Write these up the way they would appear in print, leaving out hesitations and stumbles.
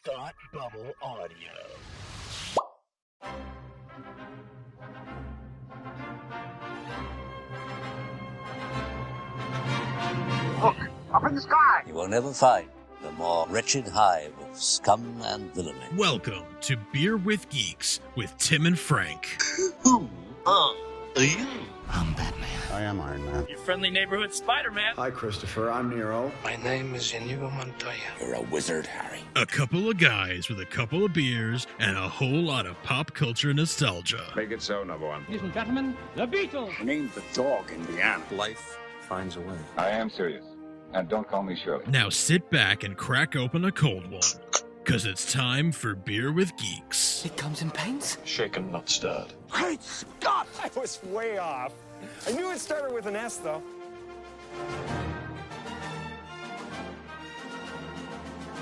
Thought Bubble Audio. Look, up in the sky! You will never find the more wretched hive of scum and villainy. Welcome to Beer with Geeks with Tim and Frank. Who are you? I'm Batman. I am Iron Man. Your friendly neighborhood Spider-Man. Hi, Christopher. I'm Nero. My name is Inigo Montoya. You're a wizard, Harry. A couple of guys with a couple of beers and a whole lot of pop culture nostalgia. Make it so, number one. Ladies and gentlemen, the Beatles. Named the dog Indiana. Life finds a way. I am serious. And don't call me Shirley. Now sit back and crack open a cold one, because it's time for Beer with Geeks. It comes in paints? Shaken, not stirred. Great Scott! I was way off. I knew it started with an S, though.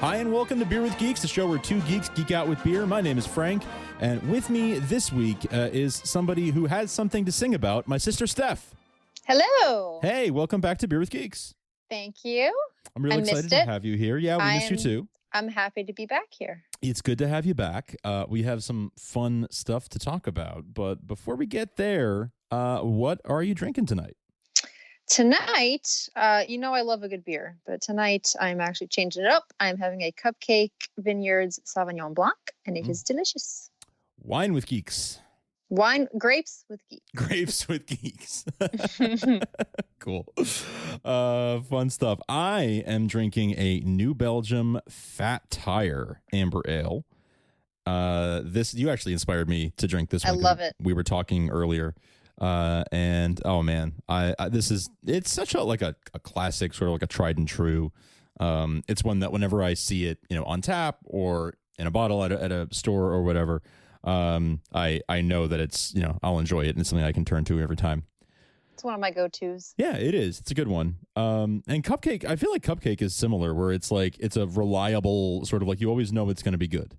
Hi, and welcome to Beer with Geeks, the show where two geeks geek out with beer. My name is Frank, and with me this week is somebody who has something to sing about, my sister Steph. Hello. Hey, welcome back to Beer with Geeks. Thank you. I'm really excited to have you here. Yeah, we missed you too. I'm happy to be back here. It's good to have you back. We have some fun stuff to talk about, but before we get there, what are you drinking tonight? Tonight, you know I love a good beer, but tonight I'm actually changing it up. I'm having a Cupcake Vineyards Sauvignon Blanc, and it is delicious. Wine with Geeks. Grapes with geeks. Grapes with geeks. Cool. Fun stuff. I am drinking a New Belgium Fat Tire Amber Ale. You actually inspired me to drink this one. I love it. We were talking earlier. And oh man, it's such a classic, sort of like a tried and true. It's one that whenever I see it, on tap or in a bottle at a store or whatever, I know that it's, I'll enjoy it and it's something I can turn to every time. It's one of my go-tos. Yeah, it is. It's a good one. And Cupcake, I feel like Cupcake is similar, where it's like, it's a reliable sort of like, you always know it's going to be good.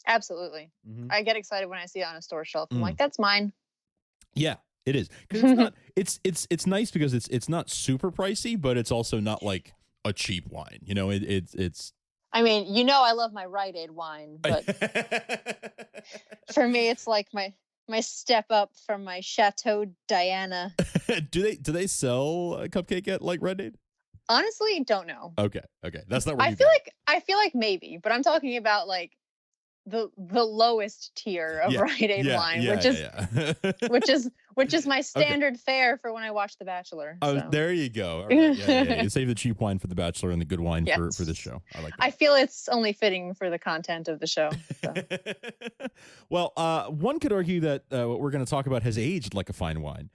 Absolutely. Mm-hmm. I get excited when I see it on a store shelf. I'm like, that's mine. Yeah, it is. 'Cause it's not, it's nice because it's not super pricey, but it's also not like a cheap wine. It's I mean, I love my Rite Aid wine, but for me, it's like my step up from my Chateau Diana. Do they sell a Cupcake at like Rite Aid? Honestly, don't know. Okay, that's not where I feel like maybe, but I'm talking about like the lowest tier of Rite Aid wine, which is my standard fare for when I watch The Bachelor. Oh, so. There you go. All right. Yeah. You save the cheap wine for The Bachelor and the good wine for this show. I like that. I feel it's only fitting for the content of the show. So. Well, one could argue that what we're going to talk about has aged like a fine wine.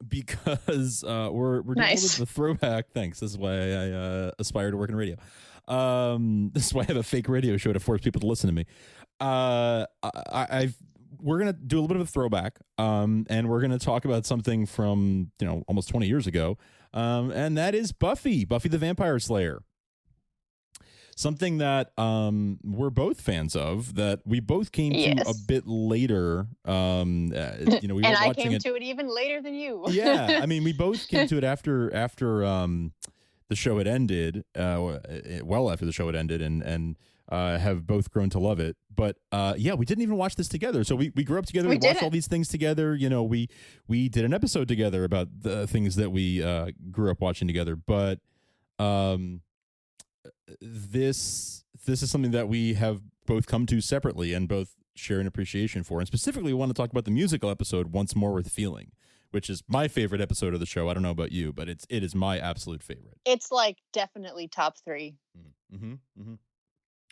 Because we're doing nice. The throwback. Thanks. This is why I aspire to work in radio. This is why I have a fake radio show to force people to listen to me. We're gonna do a little bit of a throwback, and we're gonna talk about something from almost 20 years ago, and that is Buffy the Vampire Slayer. Something that we're both fans of, that we both came to a bit later. We and I came to it even later than you. Yeah, I mean, we both came to it after the show had ended, well after the show had ended, and have both grown to love it. But we didn't even watch this together. So we grew up together. We watched all these things together. We did an episode together about the things that we grew up watching together. But this is something that we have both come to separately and both share an appreciation for. And specifically, we want to talk about the musical episode "Once More with Feeling," which is my favorite episode of the show. I don't know about you, but it is my absolute favorite. It's like definitely top 3. Mm-hmm, mm-hmm.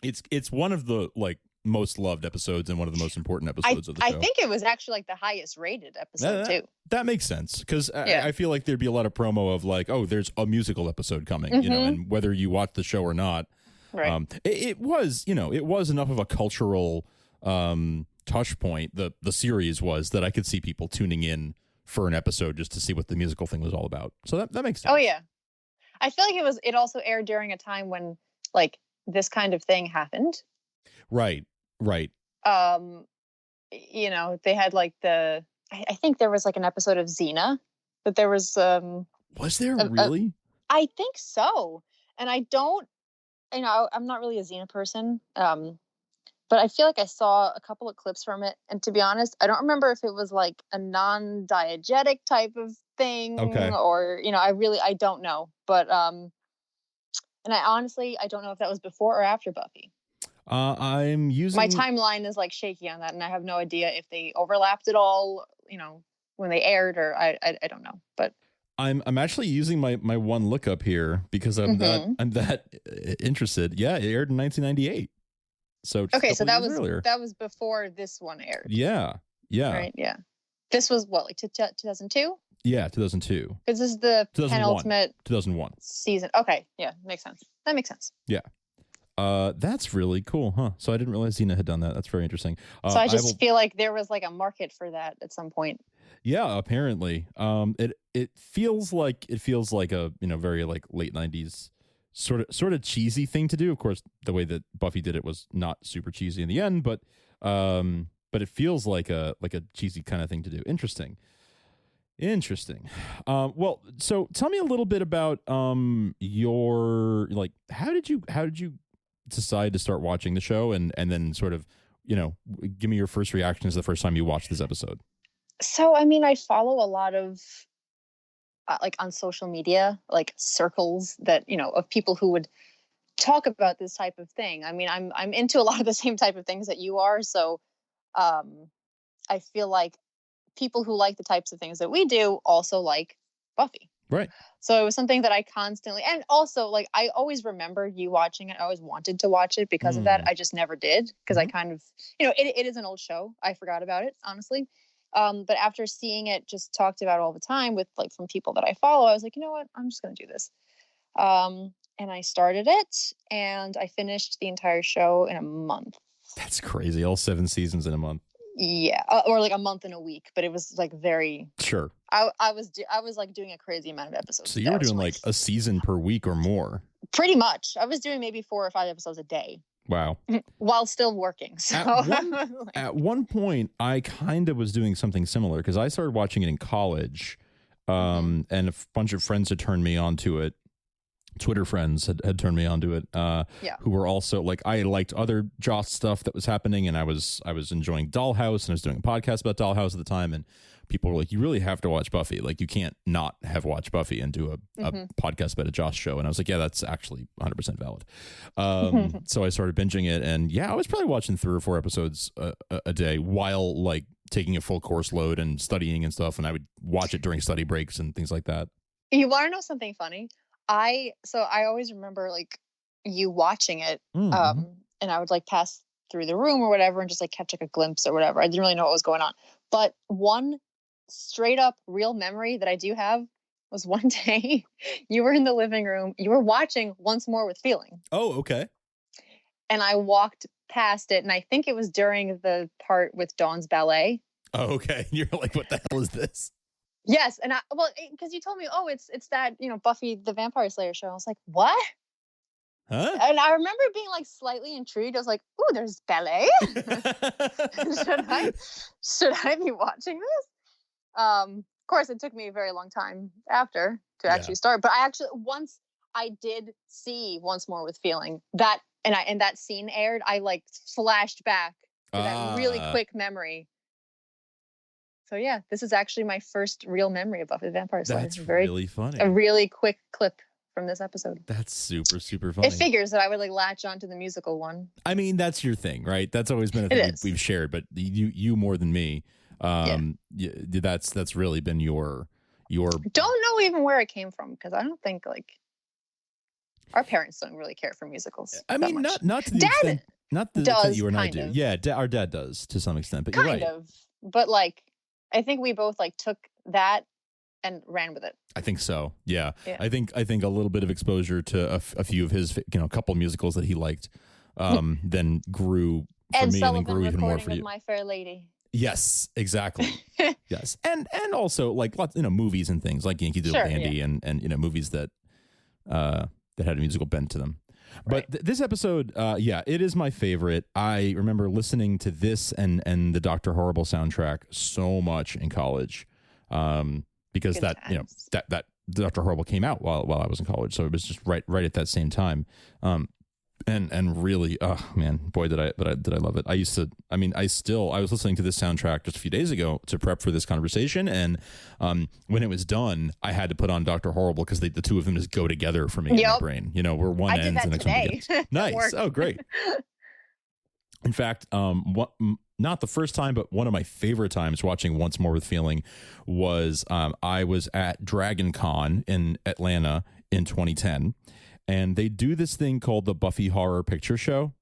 It's one of the like most loved episodes and one of the most important episodes of the show. I think it was actually like the highest rated episode too. That makes sense, because I feel like there'd be a lot of promo of like, oh, there's a musical episode coming, and whether you watch the show or not, right? It was enough of a cultural touch point. The series was that I could see people tuning in for an episode just to see what the musical thing was all about. So that makes sense. Oh yeah, I feel like it also aired during a time when like this kind of thing happened. Right. They had like I think there was like an episode of Xena, but there was there really? I think so. And I don't I'm not really a Xena person. But I feel like I saw a couple of clips from it, and to be honest, I don't remember if it was like a non-diegetic type of thing, or I don't know. But and I don't know if that was before or after Buffy. I'm using my timeline is like shaky on that, and I have no idea if they overlapped at all, when they aired, or I don't know. But I'm actually using my one lookup here because I'm that interested. Yeah, it aired in 1998. So okay, so that was earlier. That was before this one aired. Yeah. Right. Yeah. This was what, like 2002? Yeah, 2002. Because this is the 2001. penultimate 2001 season. Okay, yeah, makes sense. That makes sense. Yeah. That's really cool, huh? So I didn't realize Xena had done that. That's very interesting. So I just feel like there was like a market for that at some point. Yeah, apparently. It feels like a very like late 90s sort of cheesy thing to do. Of course, the way that Buffy did it was not super cheesy in the end, but it feels like a cheesy kind of thing to do. Interesting. Well, so tell me a little bit about your, like, how did you decide to start watching the show, and then sort of, give me your first reactions the first time you watched this episode. So, I mean, I follow a lot of like on social media, like circles that, of people who would talk about this type of thing. I mean, I'm into a lot of the same type of things that you are. So I feel like people who like the types of things that we do also like Buffy. Right. So it was something that I constantly, and also like, I always remember you watching it. I always wanted to watch it because of that. I just never did. Because I kind of, it is an old show. I forgot about it, honestly. But after seeing it just talked about all the time with like from people that I follow, I was like, you know what, I'm just going to do this. And I started it and I finished the entire show in a month. That's crazy. All 7 seasons in a month. Yeah. Or like a month and a week, but it was like very, sure. I was like doing a crazy amount of episodes. So you were doing like a season per week or more. Pretty much. I was doing maybe 4 or 5 episodes a day. Wow. While still working. So at one point, I kind of was doing something similar because I started watching it in college, and a bunch of friends had turned me onto it. Twitter friends had turned me onto it, who were also like, I liked other Joss stuff that was happening, and I was enjoying Dollhouse, and I was doing a podcast about Dollhouse at the time, and people were like, you really have to watch Buffy. Like, you can't not have watched Buffy and do a podcast about a Joss show. And I was like, yeah, that's actually 100% valid. So I started binging it, and yeah, I was probably watching 3 or 4 episodes a day while like taking a full course load and studying and stuff. And I would watch it during study breaks and things like that. You want to know something funny? I always remember like you watching it, and I would like pass through the room or whatever and just like catch like a glimpse or whatever. I didn't really know what was going on. But one straight up real memory that I do have was one day you were in the living room, you were watching Once More with Feeling. Oh, okay. And I walked past it, and I think it was during the part with Dawn's ballet. Oh, okay. You're like, what the hell is this? Yes, and because you told me, oh, it's that Buffy the Vampire Slayer show. I was like, what? Huh? And I remember being like slightly intrigued. I was like, ooh, there's ballet. should I be watching this? Of course, it took me a very long time after to actually start. But once I did see Once More with Feeling, that and that scene aired, I like flashed back to that really quick memory. So yeah, this is actually my first real memory of Buffy the Vampire Slayer. That's really funny. A really quick clip from this episode. That's super, super funny. It figures that I would like latch onto the musical one. I mean, that's your thing, right? That's always been a thing we've shared, but you more than me. That's really been your. Don't know even where it came from, because I don't think like our parents don't really care for musicals. I mean, not to the extent, not the extent you and I do. Yeah, our dad does to some extent, but you're right. Kind of, but like. I think we both like took that and ran with it. I think so. Yeah. I think a little bit of exposure to a few of his, a couple musicals that he liked, then grew for me, and then grew even more for you. My Fair Lady. Yes, exactly. Yes, and also like lots, movies and things like Yankee Doodle Dandy and movies that had a musical bent to them. But this episode, it is my favorite. I remember listening to this and the Dr. Horrible soundtrack so much in college, because that Dr. Horrible came out while I was in college, so it was just right at that same time. and really, oh man, boy, did I love it. I was listening to this soundtrack just a few days ago to prep for this conversation, and when it was done, I had to put on Dr. Horrible because the two of them just go together for me in my brain. You know, where one ends and the next one begins. Nice. Oh, great. In fact, not the first time, but one of my favorite times watching Once More with Feeling was I was at Dragon Con in Atlanta in 2010. And they do this thing called the Buffy Horror Picture Show,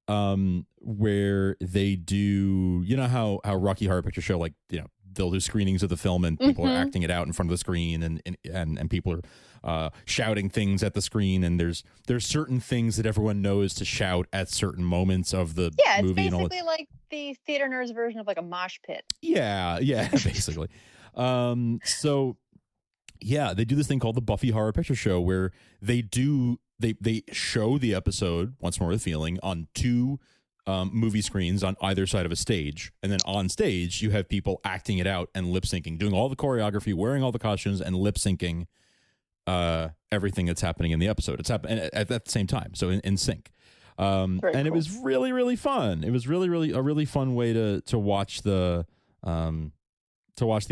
where they do, you know how Rocky Horror Picture Show, like, you know, they'll do screenings of the film and people are acting it out in front of the screen and people are shouting things at the screen, and there's certain things that everyone knows to shout at certain moments of the movie. It's basically like the theater nerds version of like a mosh pit. Yeah, basically. So. Yeah, they do this thing called the Buffy Horror Picture Show where they show the episode Once More with Feeling on two movie screens on either side of a stage, and then on stage you have people acting it out and lip syncing, doing all the choreography, wearing all the costumes, and lip syncing everything that's happening in the episode. It's happening at the same time, so in sync. And cool. It was really, really fun. It was really a really fun way to watch the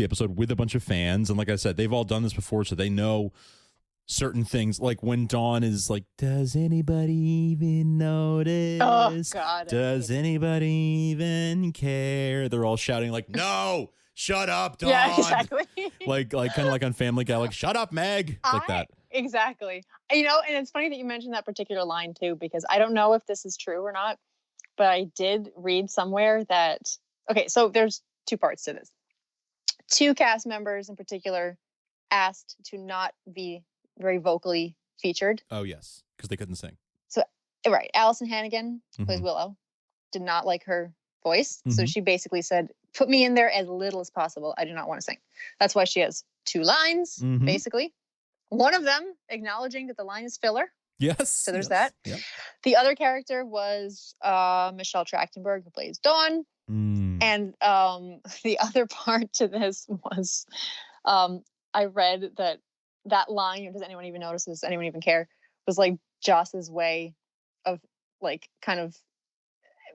episode with a bunch of fans. And like I said, they've all done this before, so they know certain things, like when Dawn is like, does anybody even notice? Oh, God. Does anybody even care? They're all shouting like, no, shut up, Dawn. Yeah, exactly. like kind of like on Family Guy, like, shut up, Meg. It's like that. Exactly. You know, and it's funny that you mentioned that particular line too, because I don't know if this is true or not, but I did read somewhere that, okay, so there's two parts to this. Two cast members in particular asked to not be very vocally featured. Oh, yes, because they couldn't sing. So, right. Allison Hannigan plays Willow. Did not like her voice. So she basically said, put me in there as little as possible. I do not want to sing. That's why she has two lines, basically. One of them acknowledging that the line is filler. Yes. So there's that. Yep. The other character was Michelle Trachtenberg, who plays Dawn. And the other part to this was I read that line, or does anyone even notice this? Anyone even care? Was like Joss's way of like kind of,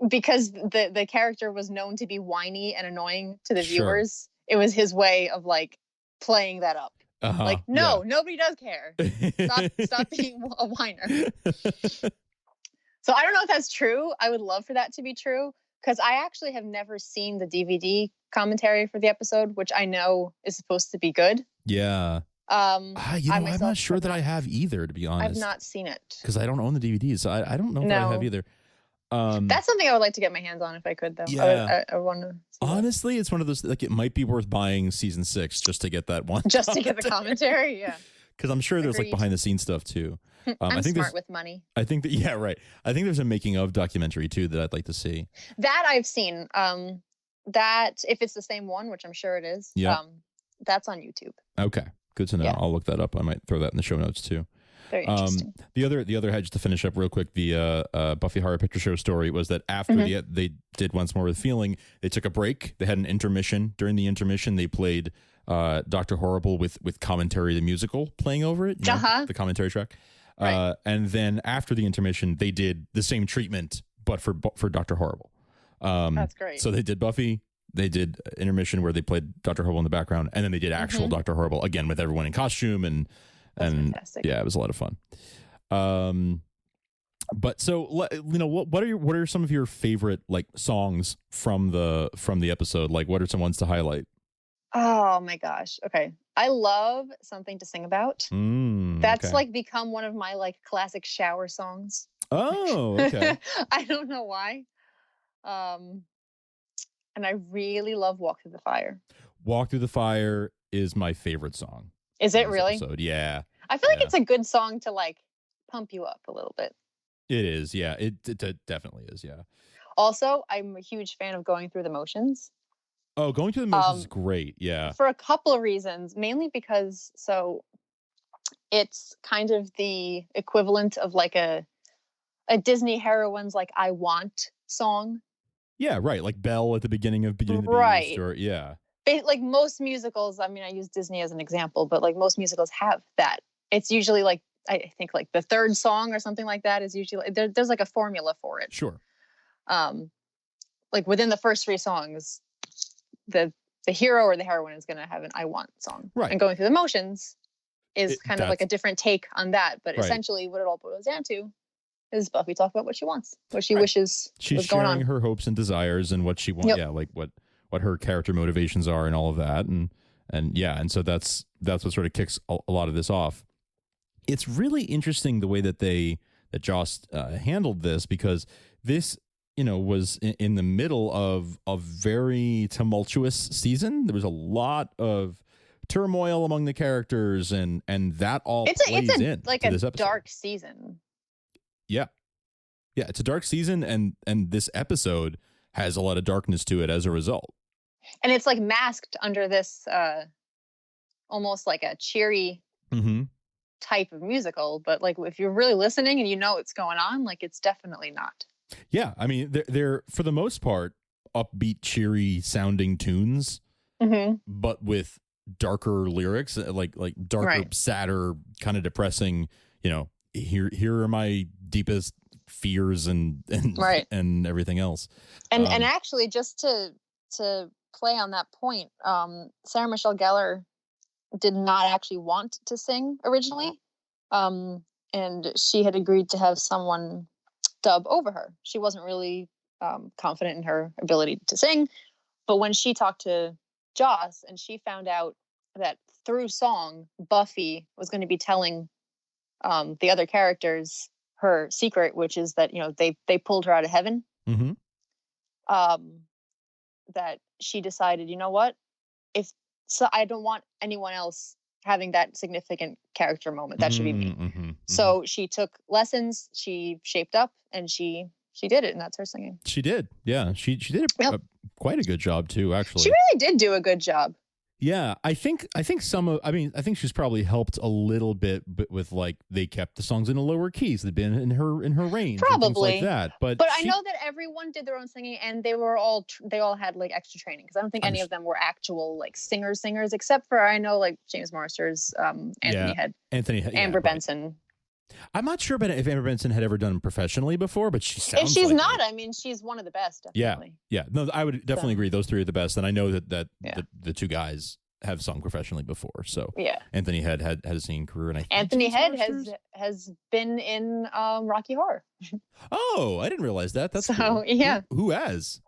because the character was known to be whiny and annoying to the viewers. It was his way of like playing that up. Like, no, nobody does care. Stop being a whiner. So I don't know if that's true. I would love for that to be true, because I actually have never seen the DVD commentary for the episode, which I know is supposed to be good. Yeah. I'm not sure that I have either, to be honest. I've not seen it. Because I don't own the DVDs, so I don't know if I have either. That's something I would like to get my hands on if I could, though. Yeah. I want to. Honestly, it's one of those, like, it might be worth buying season 6 just to get that one. Just to get the commentary, yeah. Because I'm sure there's like behind the scenes stuff too. I think smart with money. I think that, yeah, right. I think there's a making of documentary too that I'd like to see. That I've seen. That if it's the same one, which I'm sure it is. Yeah. That's on YouTube. Okay, good to know. Yeah. I'll look that up. I might throw that in the show notes too. Very interesting. The other head, just to finish up real quick, the Buffy Horror Picture Show story was that after they did Once More with Feeling, they took a break. They had an intermission. During the intermission, they played Dr. Horrible with commentary, the musical, playing over it, the commentary track. Right. And then after the intermission, they did the same treatment, but for Dr. Horrible. That's great. So they did Buffy. They did intermission where they played Dr. Horrible in the background, and then they did actual Dr. Horrible again with everyone in costume and fantastic. Yeah, it was a lot of fun. But so, you know, what are some of your favorite like songs from the episode? Like, what are some ones to highlight? Oh my gosh. Okay. I love Something to Sing About. That's like become one of my like classic shower songs. Oh, okay. I don't know why. And I really love Walk Through the Fire. Walk Through the Fire is my favorite song. Is it really? Episode. Yeah. I feel like it's a good song to like pump you up a little bit. It is. Yeah. It definitely is. Yeah. Also, I'm a huge fan of Going Through the Motions. Oh, Going Through the Motions is great. Yeah. For a couple of reasons, mainly because it's kind of the equivalent of like a Disney heroine's like I Want song. Yeah, right. Like Belle at the beginning of Beast. Or, yeah. Like most musicals, I mean, I use Disney as an example, but like most musicals have that. It's usually like I think like the third song or something like that is usually there's like a formula for it. Sure. Like within the first 3 songs, the hero or the heroine is going to have an I want song. Right. And going through the motions is kind of like a different take on that. But right. essentially what it all boils down to is Buffy talk about what she wants, what she wishes She's was going on. sharing her hopes and desires and what she wants. Yep. Yeah, like what her character motivations are and all of that. And so that's what sort of kicks a lot of this off. It's really interesting the way that Joss handled this, because this, was in the middle of a very tumultuous season. There was a lot of turmoil among the characters, and that all plays in like to a this episode. dark season. Yeah, it's a dark season, and this episode has a lot of darkness to it as a result. And it's like masked under this almost like a cheery type of musical, but like if you're really listening and what's going on, like it's definitely not. Yeah, I mean they're for the most part upbeat, cheery sounding tunes, but with darker lyrics, like darker, right. sadder, kind of depressing. Here are my deepest fears and right. and everything else. And actually, just to play on that point, Sarah Michelle Gellar did not actually want to sing originally, and she had agreed to have someone dub over her. She wasn't really confident in her ability to sing, but when she talked to Joss and she found out that through song Buffy was going to be telling the other characters her secret, which is that they pulled her out of heaven, that she decided, what, if so I don't want anyone else having that significant character moment. That should be me. So she took lessons, she shaped up, and she did it, and that's her singing. She did. Yeah, she did quite a good job too, actually. She really did do a good job. Yeah, I think I think she's probably helped a little bit, but with like they kept the songs in a lower keys. They've been in her range, probably and things like that. But I know that everyone did their own singing, and they all had like extra training, because I don't think any of them were actual like singers, except for I know like James Marsters, Anthony Head, Amber Benson. I'm not sure if Amber Benson had ever done professionally before, but she sounds. If she's like not, it. I mean, she's one of the best. Definitely. Yeah. No, I would definitely agree. Those 3 are the best, and I know that the 2 guys have sung professionally before. So yeah, Anthony Head had a singing career, and Anthony Head has been in Rocky Horror. Oh, I didn't realize that. That's so cool. Yeah. Who has?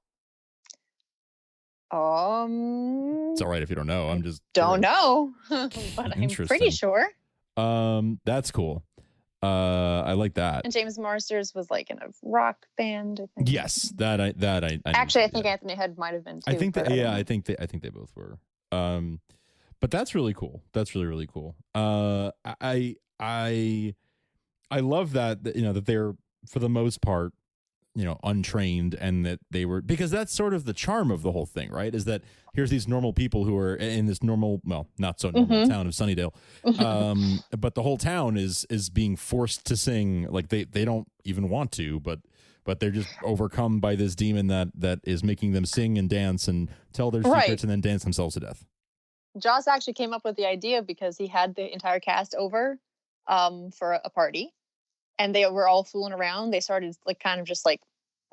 It's all right if you don't know. I'm just don't know, but I'm pretty sure. That's cool. I like that. And James Marsters was like in a rock band, I think. Yes, that I actually I think Anthony Head might have been too. I think that I think they both were. But that's really cool. That's really, really cool. I love that that they're for the most part untrained, and that they were, because that's sort of the charm of the whole thing, right? Is that here's these normal people who are in this normal, well, not so normal town of Sunnydale, but the whole town is being forced to sing, like they don't even want to, but they're just overcome by this demon that is making them sing and dance and tell their secrets and then dance themselves to death. Joss actually came up with the idea because he had the entire cast over for a party, and they were all fooling around. They started like kind of just like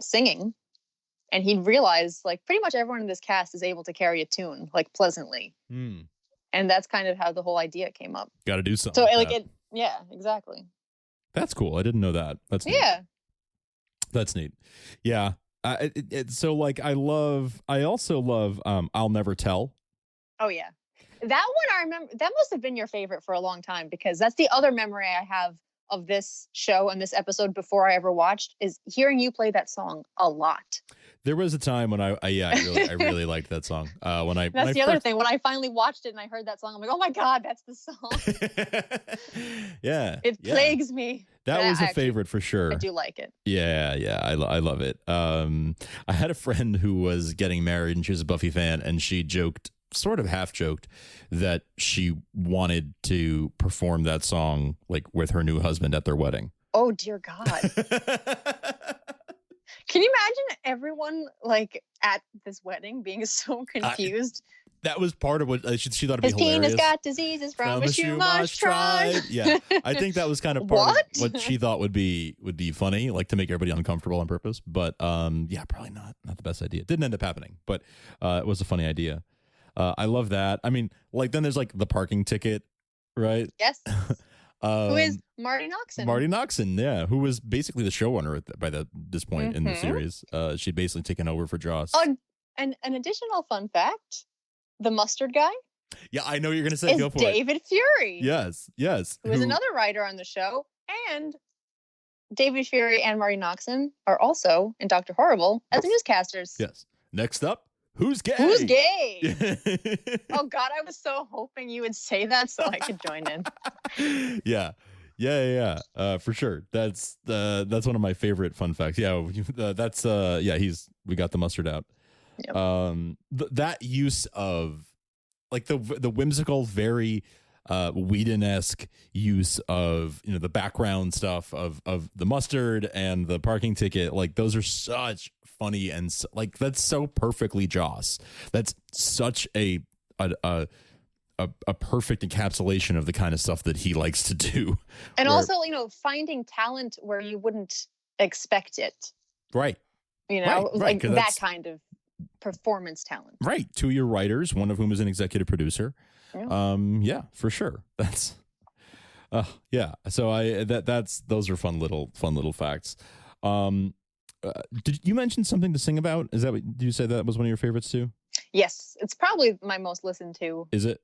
singing, and he realized like pretty much everyone in this cast is able to carry a tune like pleasantly, and that's kind of how the whole idea came up. Got to do something. So like it, yeah, exactly. That's cool. I didn't know that. That's neat. Yeah. That's neat. Yeah. So like I also love I'll Never Tell. Oh yeah. That one I remember, that must have been your favorite for a long time, because that's the other memory I have of this show and this episode before I ever watched, is hearing you play that song a lot. There was a time when I really liked that song. That's the other thing. When I finally watched it and I heard that song, I'm like, oh my God, that's the song. Yeah. It plagues me. That was a favorite for sure. I do like it. Yeah. I love it. I had a friend who was getting married, and she was a Buffy fan, and she joked, sort of half joked, that she wanted to perform that song like with her new husband at their wedding. Oh dear God. Can you imagine everyone like at this wedding being so confused? That was part of what she thought it'd His be hilarious. penis got diseases from a shoe mosh tried. Yeah, I think that was kind of part of what she thought would be funny, like to make everybody uncomfortable on purpose. But yeah, probably not the best idea. It didn't end up happening, but it was a funny idea. I love that. I mean, like then there's like the parking ticket, right? Yes. Who is Marty Noxon? Marty Noxon, yeah, who was basically the showrunner by this point in the series. She'd basically taken over for Joss. Oh, and an additional fun fact. The mustard guy? Yeah, I know you're going to say is go for David Fury. Yes. Who is another writer on the show. And David Fury and Marty Noxon are also in Dr. Horrible as newscasters. Yes. Next up, who's gay? Who's gay? Oh, God, I was so hoping you would say that so I could join in. Yeah. For sure. That's one of my favorite fun facts. Yeah, we got the mustard out. Yep. That use of like the whimsical, very Whedon-esque use of the background stuff of the mustard and the parking ticket, like those are such funny and like that's so perfectly Joss. That's such a perfect encapsulation of the kind of stuff that he likes to do. And also, finding talent where you wouldn't expect it. Right. Right, like that kind of performance talent. Right. 2 of your writers, one of whom is an executive producer. Yeah, yeah, for sure. That's yeah. So those are fun little facts. Did you mention something to sing about? Did you say that was one of your favorites too? Yes, it's probably my most listened to. Is it?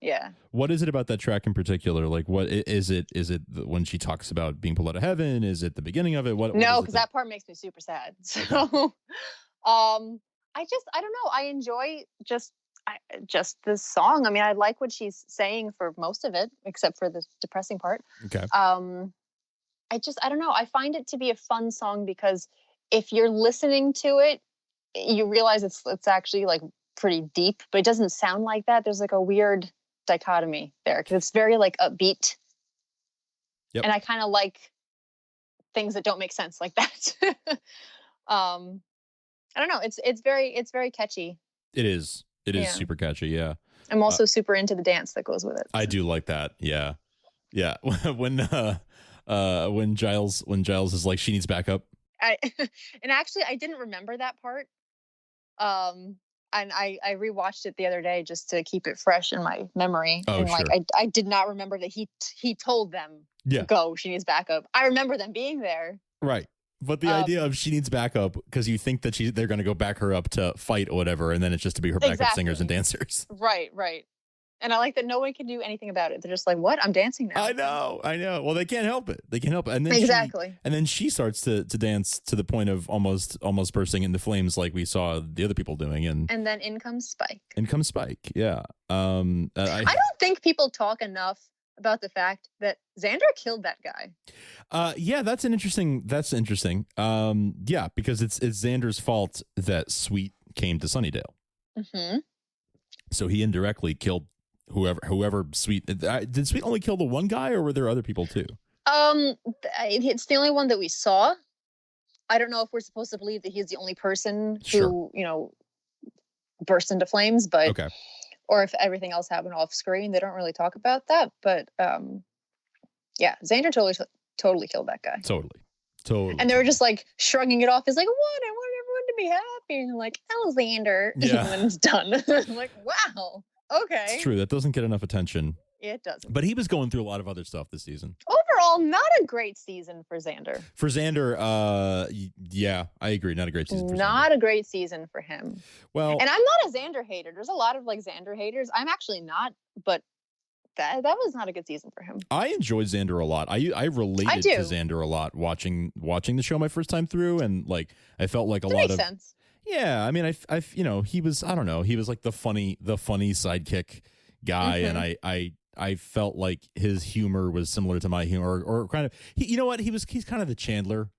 Yeah. What is it about that track in particular? Like, what is it? Is it when she talks about being pulled out of heaven? Is it the beginning of it? No, because that part makes me super sad. So, I don't know. I enjoy just this song. I mean, I like what she's saying for most of it, except for the depressing part. Okay. I don't know. I find it to be a fun song because if you're listening to it, you realize it's actually like pretty deep, but it doesn't sound like that. There's like a weird dichotomy there because it's very like upbeat. Yep. And I kind of like things that don't make sense like that. I don't know. It's very catchy. It is super catchy. Yeah. I'm also super into the dance that goes with it. I do like that. Yeah. Yeah. when Giles is like, she needs backup. And actually I didn't remember that part. And I rewatched it the other day just to keep it fresh in my memory. Oh, and sure. I did not remember that he told them go, she needs backup. I remember them being there. Right. But the idea of she needs backup because you think that they're going to go back her up to fight or whatever, and then it's just to be her backup singers and dancers. Right. And I like that no one can do anything about it. They're just like, what? I'm dancing now. I know. Well, they can't help it. And then exactly. Then she starts to dance to the point of almost bursting into flames like we saw the other people doing. And then in comes Spike. Yeah. I don't think people talk enough about the fact that Xander killed that guy. Yeah, that's interesting. Yeah, because it's Xander's fault that Sweet came to Sunnydale. Mm-hmm. So he indirectly killed whoever Sweet. Did Sweet only kill the one guy, or were there other people too? It's the only one that we saw. I don't know if we're supposed to believe that he's the only person who burst into flames, but okay. Or if everything else happened off screen. They don't really talk about that, but yeah, Xander totally killed that guy. Totally. And they were just like shrugging it off. It's like, what? I want everyone to be happy. And like, Alexander. Yeah. When it's done. I'm like, wow. Okay. It's true. That doesn't get enough attention. It doesn't. But he was going through a lot of other stuff this season. Overall, not a great season for Xander. Yeah, I agree. Not a great season for Not Xander. a great season for him. Well, and I'm not a Xander hater. There's a lot of like Xander haters. I'm actually not, but that was not a good season for him. I enjoyed Xander a lot. I related to Xander a lot watching the show my first time through, and like I felt like that makes sense. Yeah, I mean, he was, I don't know, he was like the funny sidekick guy, Mm-hmm. and I felt like his humor was similar to my humor, or kind of. You know what? He's kind of the Chandler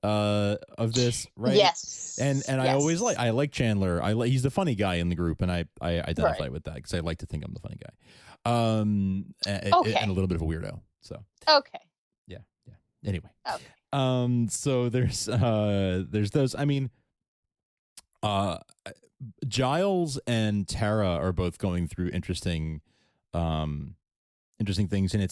of this, right? Yes. And I always like Chandler. He's the funny guy in the group, and I identify with that because I like to think I'm the funny guy. And a little bit of a weirdo. So okay. Yeah. Anyway. Okay. So there's those. I mean, Giles and Tara are both going through interesting things, and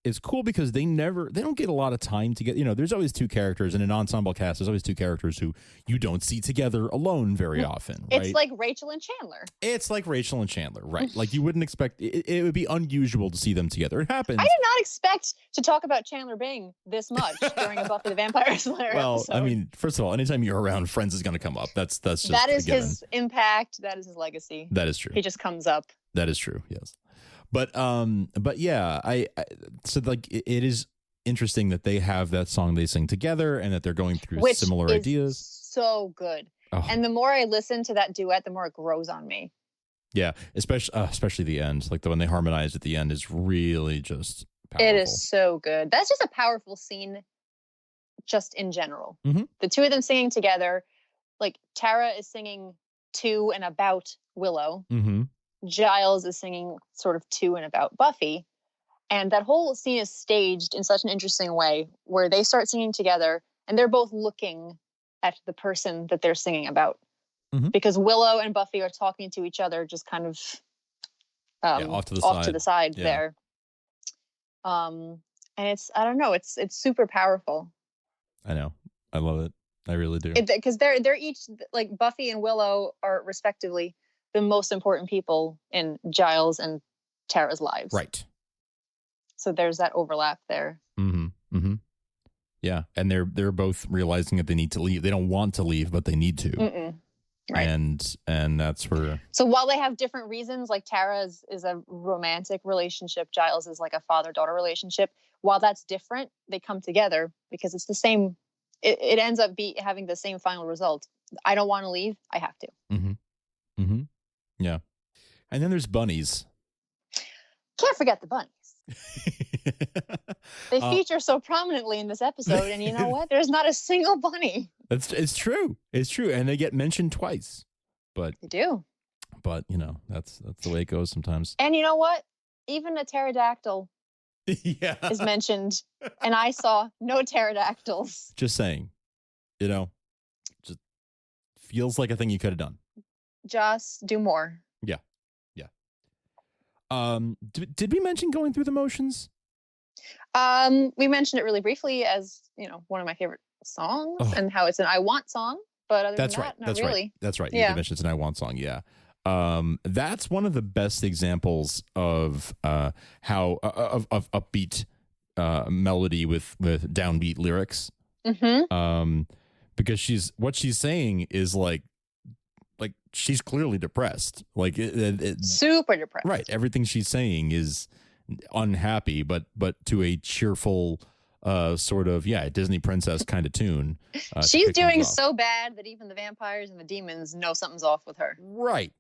it's cool because they don't get a lot of time to get, there's always two characters in an ensemble cast. There's always two characters who you don't see together alone very often, right? It's like Rachel and Chandler. It's like Rachel and Chandler, right? Like you wouldn't expect, it would be unusual to see them together. It happens. I did not expect to talk about Chandler Bing this much during a Buffy the Vampire Slayer episode. I mean, first of all, anytime you're around, Friends is going to come up. That's just that is his impact. That is his legacy. That is true. He just comes up. That is true. Yes. But yeah, I so like it is interesting that they have that song they sing together and that they're going through similar ideas. So good. Oh. And the more I listen to that duet, the more it grows on me. Yeah, especially the end. Like the when they harmonize at the end is really just powerful. It is so good. That's just a powerful scene just in general. Mm-hmm. The two of them singing together, like Tara is singing to and about Willow. Mm-hmm. Giles is singing sort of to and about Buffy. And that whole scene is staged in such an interesting way where they start singing together and they're both looking at the person that they're singing about. Mm-hmm. Because Willow and Buffy are talking to each other just kind of off to the side there. And it's, I don't know, it's super powerful. I know. I love it. I really do. Because they're each, like Buffy and Willow are respectively the most important people in Giles and Tara's lives. Right. So there's that overlap there. Mm-hmm. Mm-hmm. Yeah. And they're both realizing that they need to leave. They don't want to leave, but they need to. Mm-mm. Right. And that's where. So while they have different reasons, like Tara is a romantic relationship, Giles is like a father-daughter relationship. While that's different, they come together because it's the same. It ends up having the same final result. I don't want to leave. I have to. Mm-hmm. Mm-hmm. Yeah. And then there's bunnies. Can't forget the bunnies. They feature so prominently in this episode, and you know what? There's not a single bunny. It's true. It's true. And they get mentioned twice. But they do. But that's the way it goes sometimes. And you know what? Even a pterodactyl is mentioned. And I saw no pterodactyls. Just saying. Just feels like a thing you could have done. Just do more. Yeah. Did we mention going through the motions? We mentioned it really briefly as one of my favorite songs and how it's an I Want song, but other than that, not really. That's right. Yeah. You mentioned it's an I Want song. Yeah. That's one of the best examples of how of upbeat melody with downbeat lyrics. Mm-hmm. Because what she's saying is like she's clearly depressed, like super depressed, right? Everything she's saying is unhappy, but to a cheerful sort of Disney princess kind of tune. She's doing so bad that even the vampires and the demons know something's off with her. Right.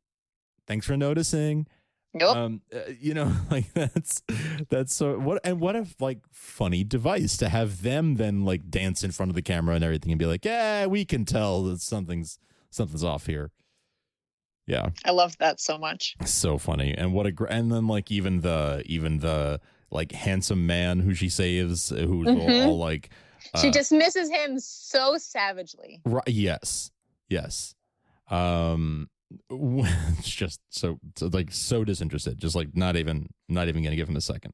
Thanks for noticing. Nope. Like that's so what a like funny device to have them then like dance in front of the camera and everything and be like, yeah, we can tell that something's off here. Yeah, I love that so much. So funny, and and then like even the like handsome man who she saves, who's all like she dismisses him so savagely. Right? Yes. It's just so disinterested, just like not even gonna give him a second.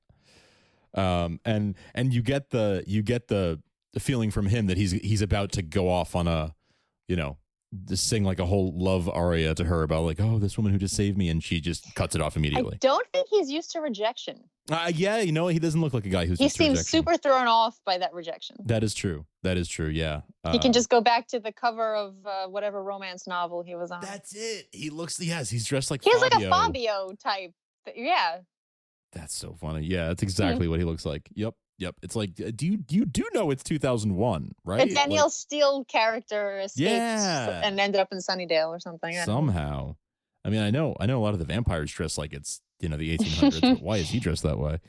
And you get the feeling from him that he's about to go off on a to sing like a whole love aria to her about like, oh, this woman who just saved me, and she just cuts it off immediately. I don't think he's used to rejection. Yeah, he doesn't look like a guy who's he used to seems rejection. super thrown off by that rejection. That is true. Yeah. He can just go back to the cover of whatever romance novel he was on. That's it. He looks, he's dressed like he's Fabio. like a Fabio type. Yeah. That's so funny. Yeah, that's exactly what he looks like. Yep. It's like, you do know it's 2001, right? The Danielle Steele character escaped and ended up in Sunnydale or something. Somehow. I mean, I know a lot of the vampires dress like it's, the 1800s, but why is he dressed that way?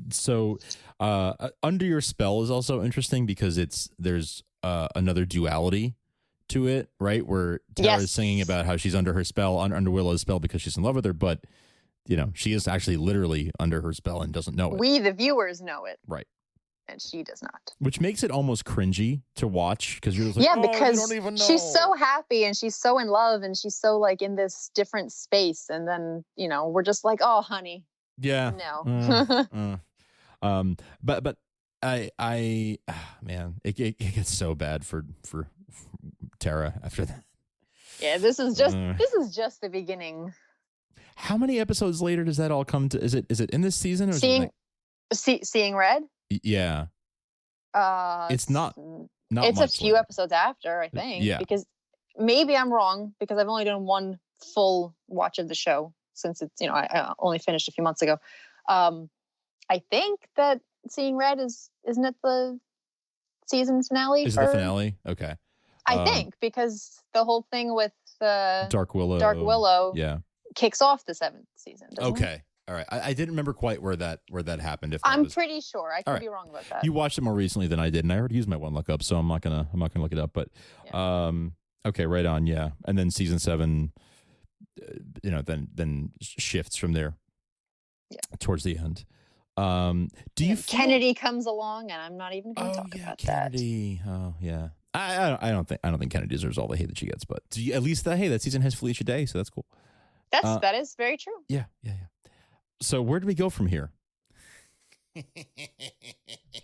So Under Your Spell is also interesting because there's another duality to it, right? Where Tara is singing about how she's under her spell, under Willow's spell because she's in love with her, but she is actually literally under her spell and doesn't know it. We, the viewers, know it. Right. and she does not. Which makes it almost cringy to watch because you're just like, Yeah, oh, because you don't even know. she's so happy and she's so in love and she's so like in this different space, and then we're just like, oh, honey, yeah, no. But man, it gets so bad for Tara after that. Yeah, this is just the beginning. How many episodes later does that all come to? Is it in this season or Seeing Red? Yeah. It's not it's much a few later. episodes after, I think. Yeah. Because maybe I'm wrong because I've only done one full watch of the show since it's I only finished a few months ago. I think that Seeing Red isn't it the season finale? Is it the finale? Okay. I think because the whole thing with Dark Willow. Yeah. Kicks off the 7th season. Okay. It? All right. I didn't remember quite where that happened. I'm pretty sure. I could be wrong about that. You watched it more recently than I did, and I already used my one lookup, so I'm not gonna look it up. But okay, right on. Yeah, and then season 7, then shifts from there. Yeah. Towards the end. Do you feel... Kennedy comes along, and I'm not even going to talk about Kennedy. That. Oh yeah. I don't think Kennedy deserves all the hate that she gets, but at least that season has Felicia Day, so that's cool. That is very true. Yeah. So where do we go from here?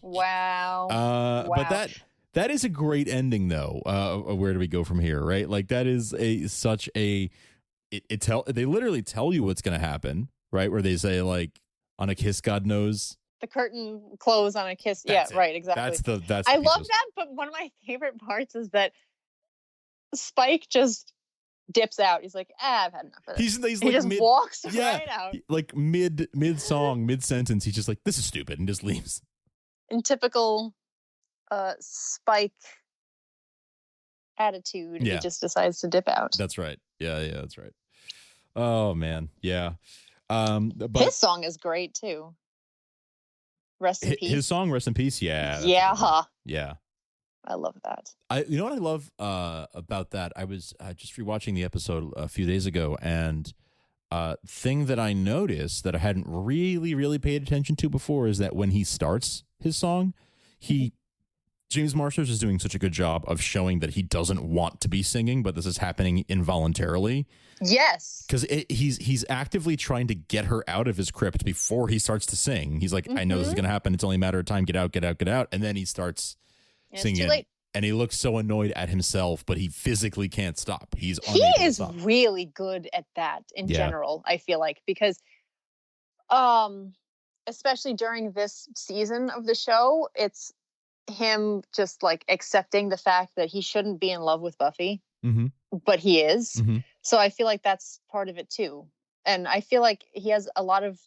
Wow. But that is a great ending, though. Where do we go from here? Right? Like that is they literally tell you what's going to happen, right? Where they say like on a kiss, God knows. The curtain close on a kiss. That's yeah, right. Exactly. That's. I love that, but one of my favorite parts is that Spike just dips out. He's like, I've had enough of this. He like just walks right out. Like mid song, mid sentence, he's just like, this is stupid, and just leaves. In typical Spike attitude, he just decides to dip out. That's right. Yeah, that's right. Oh man, yeah. But his song is great too. Rest in peace. His song, Rest in Peace. Yeah. Yeah. I love that. You know what I love about that? I was just rewatching the episode a few days ago, and thing that I noticed that I hadn't really paid attention to before is that when he starts his song, James Marsters is doing such a good job of showing that he doesn't want to be singing, but this is happening involuntarily. Yes. Because he's actively trying to get her out of his crypt before he starts to sing. He's like, I know this is going to happen. It's only a matter of time. Get out. And then he starts singing. It's too late. And he looks so annoyed at himself, but he physically can't stop. He is really good at that in general, I feel like, because especially during this season of the show, it's him just like accepting the fact that he shouldn't be in love with Buffy, but he is. Mm-hmm. So I feel like that's part of it too. And I feel like he has a lot of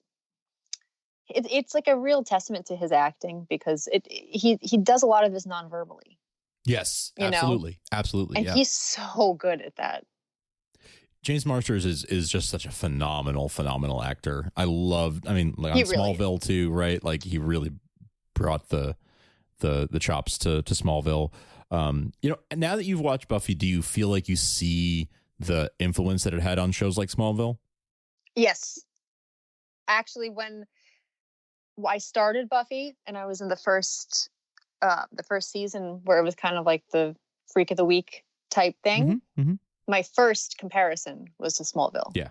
it's like a real testament to his acting because he does a lot of this non-verbally. Yes, absolutely. And he's so good at that. James Marsters is just such a phenomenal actor. Like on Smallville too, right? Like he really brought the chops to Smallville. Now that you've watched Buffy, do you feel like you see the influence that it had on shows like Smallville? Yes. Actually, when I started Buffy and I was in the first season where it was kind of like the freak of the week type thing, my first comparison was to Smallville. Yeah.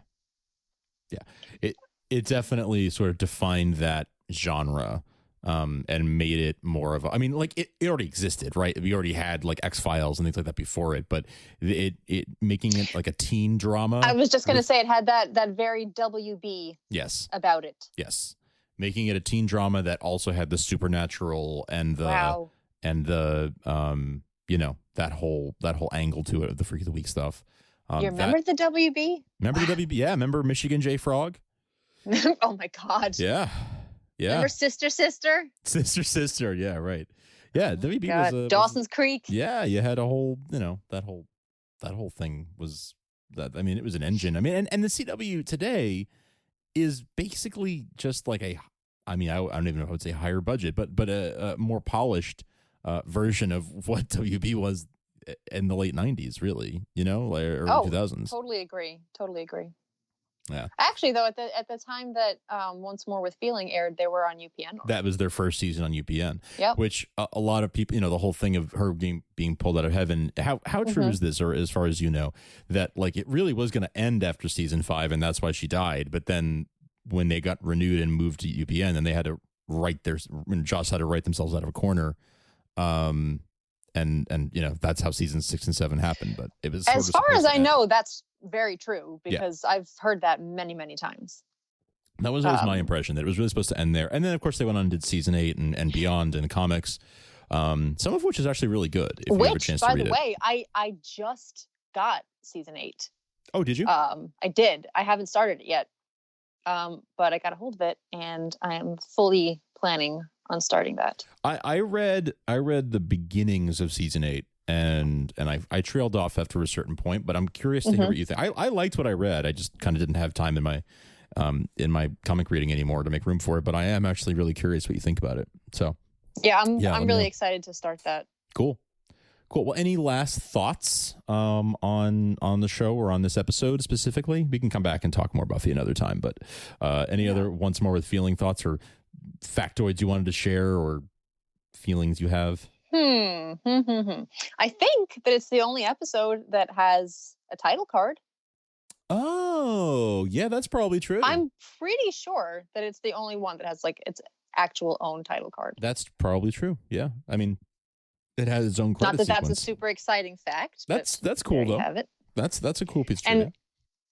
It definitely sort of defined that genre. And made it more of it already existed, right? We already had like X-Files and things like that before it, but it making it like a teen drama. I was just going to say it had that very WB about it. Yes. Making it a teen drama that also had the supernatural and the that whole angle to it, the freak of the week stuff. You remember the WB? Remember the WB? Yeah, remember Michigan J. Frog? Oh my God. Yeah. Remember Sister? Sister. Yeah, right. Yeah, WB was Dawson's Creek. Yeah, you had a whole, that whole thing was that. I mean, it was an engine. I mean, and the CW today is basically just like I don't even know if I would say higher budget, but a more polished version of what WB was in the late 90s, really. Early 2000s. Totally agree. Yeah. Actually, though, at the time that Once More with Feeling aired, they were on UPN. Already. That was their first season on UPN. Yep. Which a lot of people, the whole thing of her being pulled out of heaven. How true is this, or as far as you know, that like it really was going to end after season 5, and that's why she died. But then when they got renewed and moved to UPN, then they had to Joss had to write themselves out of a corner. And that's how seasons 6 and 7 happened. But it was as far as I know, that's very true because I've heard that many, many times. That was always my impression, that it was really supposed to end there. And then, of course, they went on and did season 8 and beyond in comics, some of which is actually really good. If you have a chance to read it. By the way, I just got season 8. Oh, did you? I did. I haven't started it yet, but I got a hold of it, and I am fully planning on starting that. I read the beginnings of season 8. And I trailed off after a certain point, but I'm curious to hear what you think. I liked what I read. I just kind of didn't have time in my comic reading anymore to make room for it. But I am actually really curious what you think about it. So I'm really excited to start that. Cool. Well, any last thoughts on the show or on this episode specifically? We can come back and talk more Buffy another time. But any other Once More with Feeling thoughts or factoids you wanted to share or feelings you have? I think that it's the only episode that has a title card. Oh, yeah, that's probably true. I'm pretty sure that it's the only one that has like its actual own title card. That's probably true. Yeah. I mean, it has its own credit sequence. That's a super exciting fact. That's cool though. Have it. That's a cool piece of trivia.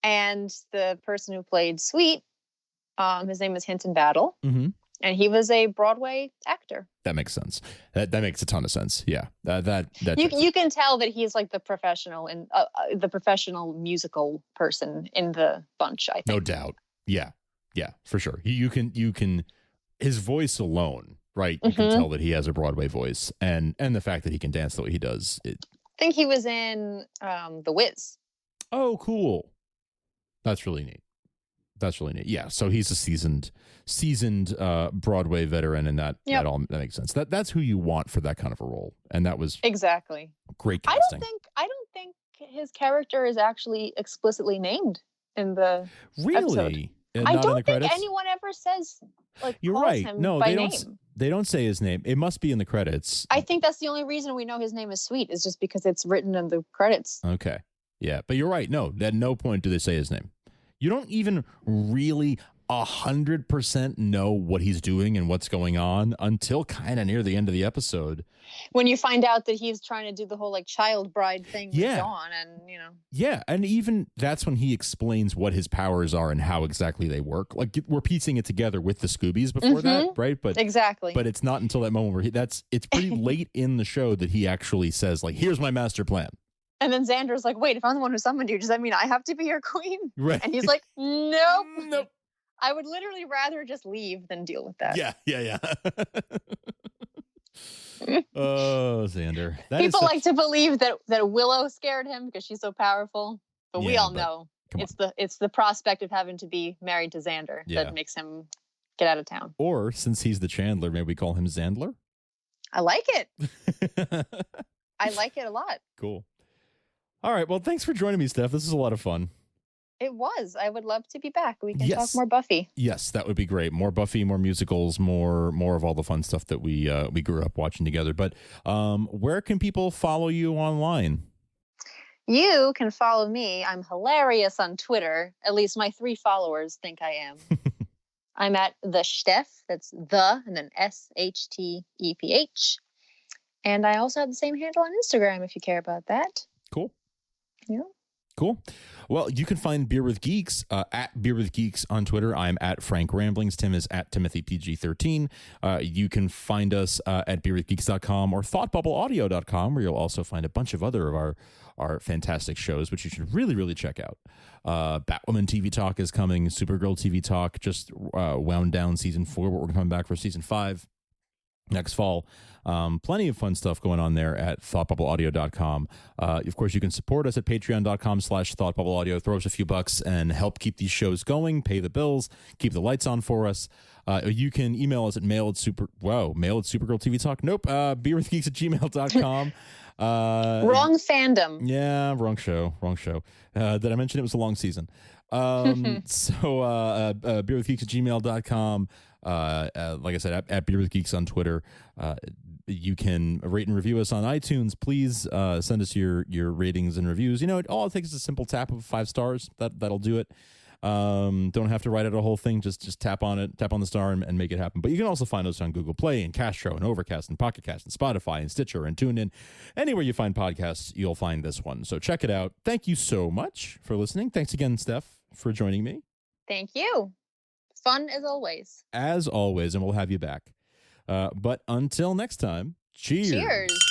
And the person who played Sweet, his name is Hinton Battle. Mm-hmm. And he was a Broadway actor. That makes sense. That makes a ton of sense. Yeah. You can tell that he's like the professional and the professional musical person in the bunch, I think. No doubt. Yeah. Yeah, for sure. You can his voice alone, right? You can tell that he has a Broadway voice and the fact that he can dance the way he does. I think he was in The Wiz. Oh, cool. That's really neat. Yeah, so he's a seasoned Broadway veteran, and that makes sense. That's who you want for that kind of a role, and that was exactly great casting. I don't think his character is actually explicitly named in the episode. I don't think anyone ever says like. You're calls right. Him No, by they name. don't. They don't say his name. It must be in the credits. I think that's the only reason we know his name is Sweet is just because it's written in the credits. Okay. Yeah, but you're right. No, at no point do they say his name. You don't even really 100% know what he's doing and what's going on until kind of near the end of the episode. When you find out that he's trying to do the whole like child bride thing with Dawn and Yeah, and even that's when he explains what his powers are and how exactly they work. Like we're piecing it together with the Scoobies before that, right? But exactly. But it's not until that moment where it's pretty late in the show that he actually says like, here's my master plan. And then Xander's like, wait, if I'm the one who summoned you, does that mean I have to be your queen? Right. And he's like, nope. Nope. I would literally rather just leave than deal with that. Yeah. Oh, Xander. People like to believe that Willow scared him because she's so powerful. But we all know it's the prospect of having to be married to Xander that makes him get out of town. Or since he's the Chandler, maybe we call him Xandler? I like it. I like it a lot. Cool. All right. Well, thanks for joining me, Steph. This is a lot of fun. It was. I would love to be back. We can talk more Buffy. Yes, that would be great. More Buffy, more musicals, more of all the fun stuff that we grew up watching together. But where can people follow you online? You can follow me. I'm hilarious on Twitter. At least my 3 followers think I am. I'm at the Steph. That's the and then SHTEPH. And I also have the same handle on Instagram if you care about that. Cool. Yeah. Cool. Well, you can find Beer with Geeks at Beer with Geeks on Twitter. I'm at Frank Ramblings. Tim is at TimothyPG13. You can find us at beerwithgeeks.com or thoughtbubbleaudio.com, where you'll also find a bunch of other of our fantastic shows, which you should really, really check out. Batwoman TV Talk is coming. Supergirl TV Talk just wound down season 4, but we're coming back for season 5 next fall. Plenty of fun stuff going on there at thoughtbubbleaudio.com. Of course, you can support us at patreon.com/thoughtbubbleaudio. Throw us a few bucks and help keep these shows going, pay the bills, keep the lights on for us. You can email us at mail at Supergirl TV Talk. Nope. Beerwithgeeks@gmail.com. Wrong fandom. Yeah, wrong show. Did I mention it was a long season? beerwithgeeks@gmail.com. Like I said, at beerwithgeeks on Twitter. You can rate and review us on iTunes. Please send us your ratings and reviews. All it takes is a simple tap of 5 stars. That'll do it. Don't have to write out a whole thing. Just tap on the star and make it happen. But you can also find us on Google Play and Castro and Overcast and Pocket Cast and Spotify and Stitcher and TuneIn. Anywhere you find podcasts, you'll find this one. So check it out. Thank you so much for listening. Thanks again, Steph, for joining me. Thank you. Fun as always. As always, and we'll have you back. But until next time, cheers. Cheers.